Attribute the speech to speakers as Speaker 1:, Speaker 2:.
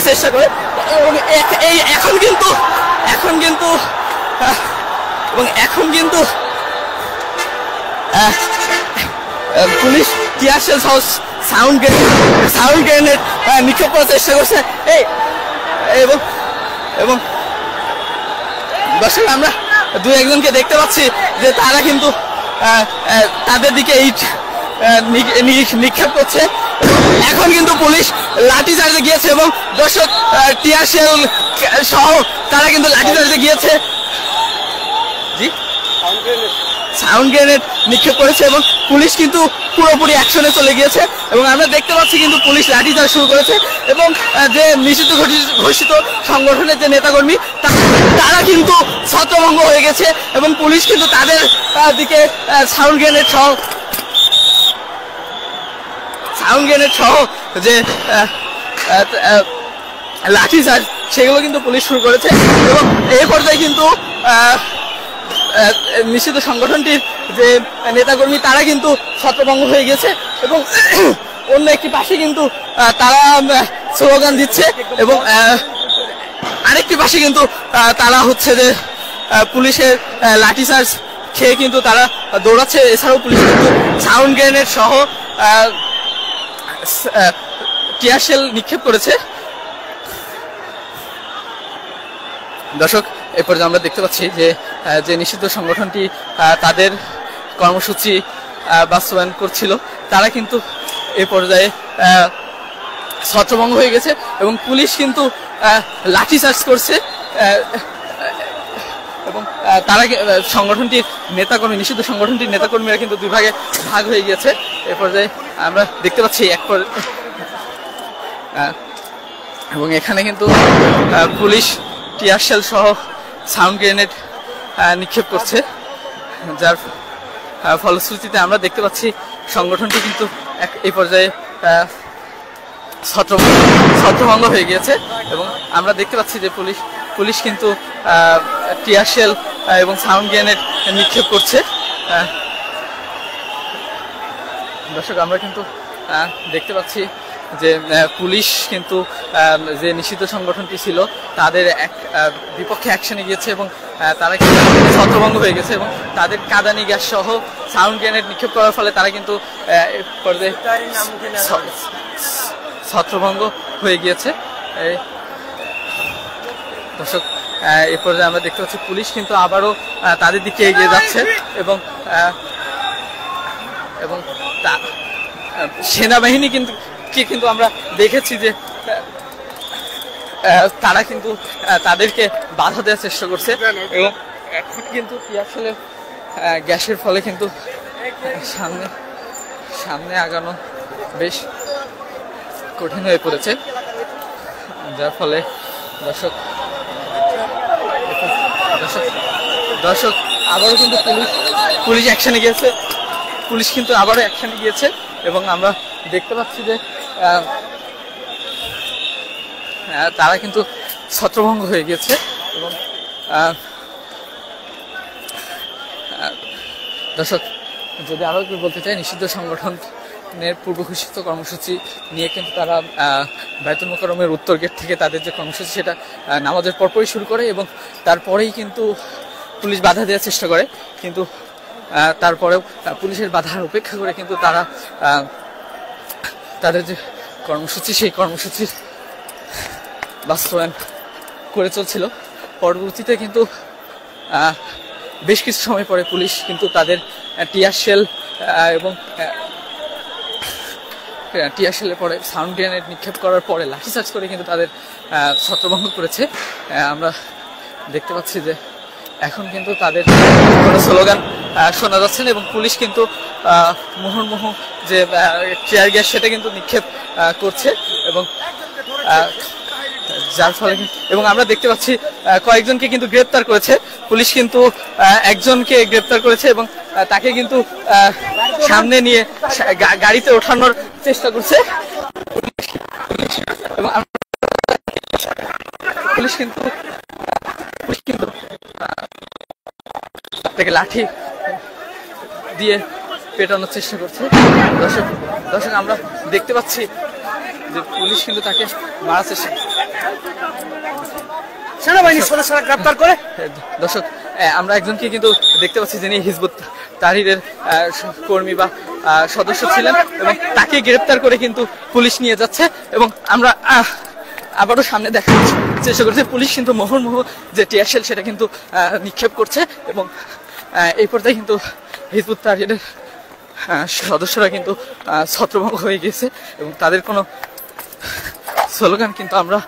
Speaker 1: দেওয়ার চেষ্টা করে এবং এখন কিন্তু police tear shell sound grenade নিক্ষেপ করার চেষ্টা করছে এবং এবং দর্শক আমরা দু একজনকে দেখতে পাচ্ছি যে তারা কিন্তু তাদের দিকে ইট নিক্ষেপ করছে। এখন কিন্তু পুলিশ লাঠি চার্জে গিয়েছে এবং দর্শক টিয়ার শেল সহ তারা কিন্তু লাঠি চার্জে গিয়েছে, জি সাউন্ড গ্রেনেড নিক্ষেপ করেছে এবং পুলিশ কিন্তু পুরোপুরি অ্যাকশনে চলে গিয়েছে এবং আমরা দেখতে পাচ্ছি কিন্তু পুলিশ লাঠিচার্জ শুরু করেছে এবং যে নিষিদ্ধ ঘোষিত সংগঠনের যে নেতাকর্মী তারা কিন্তু ছত্রভঙ্গ হয়ে গেছে এবং পুলিশ কিন্তু তাদের দিকে সাউন্ড গ্রেনেড সহ যে লাঠিচার্জ সেগুলো কিন্তু পুলিশ শুরু করেছে এবং এই পর্যায়ে কিন্তু নিষিদ্ধ সংগঠনটির যে নেতাকর্মী তারা কিন্তু ছত্রভঙ্গ হয়ে গেছে এবং অন্য একটি পাশে কিন্তু তারা স্লোগান দিচ্ছে এবং আরেকটি পাশে কিন্তু তারা হচ্ছে যে পুলিশের লাঠিচার্জ খেয়ে কিন্তু তারা দৌড়াচ্ছে। এছাড়াও পুলিশ কিন্তু সাউন্ড গ্রেনেড সহ টিয়ার শেল নিক্ষেপ করেছে। দর্শক এ পর্যায়ে আমরা দেখতে পাচ্ছি যে নিষিদ্ধ সংগঠনটি তাদের কর্মসূচি বাস্তবায়ন করছিল তারা কিন্তু এ পর্যায়ে ছত্রভঙ্গ হয়ে গেছে এবং পুলিশ কিন্তু লাঠিচার্জ করছে এবং তারা সংগঠনটির নেতাকর্মী নিষিদ্ধ সংগঠনটির নেতাকর্মীরা কিন্তু দুই ভাগে ভাগ হয়ে গিয়েছে। এ পর্যায়ে আমরা দেখতে পাচ্ছি এবং এখানে কিন্তু পুলিশ টিয়ার শেল সহ সাউন্ড গ্রেনেড নিক্ষেপ করছে, যার ফলশ্রুতিতে আমরা দেখতে পাচ্ছি সংগঠনটি কিন্তু এই পর্যায়ে ছত্রভঙ্গ হয়ে গিয়েছে এবং আমরা দেখতে পাচ্ছি যে পুলিশ কিন্তু টিয়ার শেল এবং সাউন্ড গ্রেনেড নিক্ষেপ করছে। দর্শক আমরা কিন্তু দেখতে পাচ্ছি যে পুলিশ কিন্তু যে নিষিদ্ধ সংগঠনটি ছিল তাদের বিপক্ষে অ্যাকশনে গিয়েছে এবং তারা কিন্তু ছত্রভঙ্গ হয়ে গেছে এবং তাদের কাঁদানি গ্যাস সহ সাউন্ড গ্রেনেড নিক্ষেপ করার ফলে তারা কিন্তু ছত্রভঙ্গ হয়ে গিয়েছে। দর্শক এ পর্যায়ে আমরা দেখতে পাচ্ছি পুলিশ কিন্তু আবারও তাদের দিকে এগিয়ে যাচ্ছে এবং সেনাবাহিনী কিন্তু আমরা দেখেছি যে তারা কিন্তু তাদেরকে বাধা দেওয়ার চেষ্টা করছে এবং এখন কিন্তু আসলে গ্যাসের ফলে কিন্তু সামনে আগানো বেশ কঠিন হয়ে পড়েছে, যার ফলে দর্শক আবারও কিন্তু পুলিশ অ্যাকশনে গিয়েছে এবং আমরা দেখতে পাচ্ছি যে তারা কিন্তু ছত্রভঙ্গ হয়ে গিয়েছে এবং দর্শক যদি আরো একটু বলতে চাই নিষিদ্ধ সংগঠনের পূর্ব ঘোষিত কর্মসূচি নিয়ে কিন্তু তারা বায়তুল মোকাররমের উত্তর গেট থেকে তাদের যে কর্মসূচি সেটা নামাজের পরপরই শুরু করে এবং তারপরেই কিন্তু পুলিশ বাধা দেওয়ার চেষ্টা করে, কিন্তু তারপরেও পুলিশের বাধার উপেক্ষা করে কিন্তু তারা তাদের যে কর্মসূচি সেই কর্মসূচির বাস্তবায়ন করে চলছিল। পরবর্তীতে কিন্তু বেশ কিছু সময় পরে পুলিশ কিন্তু তাদের টিয়ার শেলের পরে সাউন্ড গ্রেনেড নিক্ষেপ করার পরে লাঠিচার্জ করে কিন্তু তাদের ছত্রভঙ্গ করেছে। আমরা দেখতে পাচ্ছি যে এখন কিন্তু তাদের কোনো স্লোগান শোনা যাচ্ছে না এবং পুলিশ কিন্তু মুহুর্মুহু যে টিয়ার গ্যাস সেটা কিন্তু নিক্ষেপ করছে এবং যার ফলে এবং আমরা দেখতে পাচ্ছি কয়েকজনকে কিন্তু গ্রেপ্তার করেছে পুলিশ, কিন্তু একজনকে গ্রেপ্তার করেছে এবং তাকে কিন্তু সামনে নিয়ে গাড়িতে ওঠানোর চেষ্টা করছে এবং পুলিশ কিন্তু তাকে লাঠি দিয়ে পেটানোর চেষ্টা করছে। দর্শক আমরা দেখতে পাচ্ছি যে পুলিশ কিন্তু তাকে মারার চেষ্টা
Speaker 2: সেনাবাহিনীর সদস্যরা গ্রেপ্তার করে।
Speaker 1: দর্শক আমরা একজনকে কিন্তু দেখতে পাচ্ছি যিনি হিজবুত তাহরীরের কর্মী বা সদস্য ছিলেন এবং তাকে গ্রেপ্তার করে কিন্তু পুলিশ নিয়ে যাচ্ছে এবং আমরা আবারও সামনে দেখার চেষ্টা করছে পুলিশ কিন্তু মুহুর্মুহু যে টিয়ার শেল সেটা কিন্তু নিক্ষেপ করছে এবং এই পর্যায়ে কিন্তু হিজবুত তাহরীরের সদস্যরা কিন্তু ছত্রভঙ্গ হয়ে গেছে এবং তাদের কোনো স্লোগান কিন্তু আমরা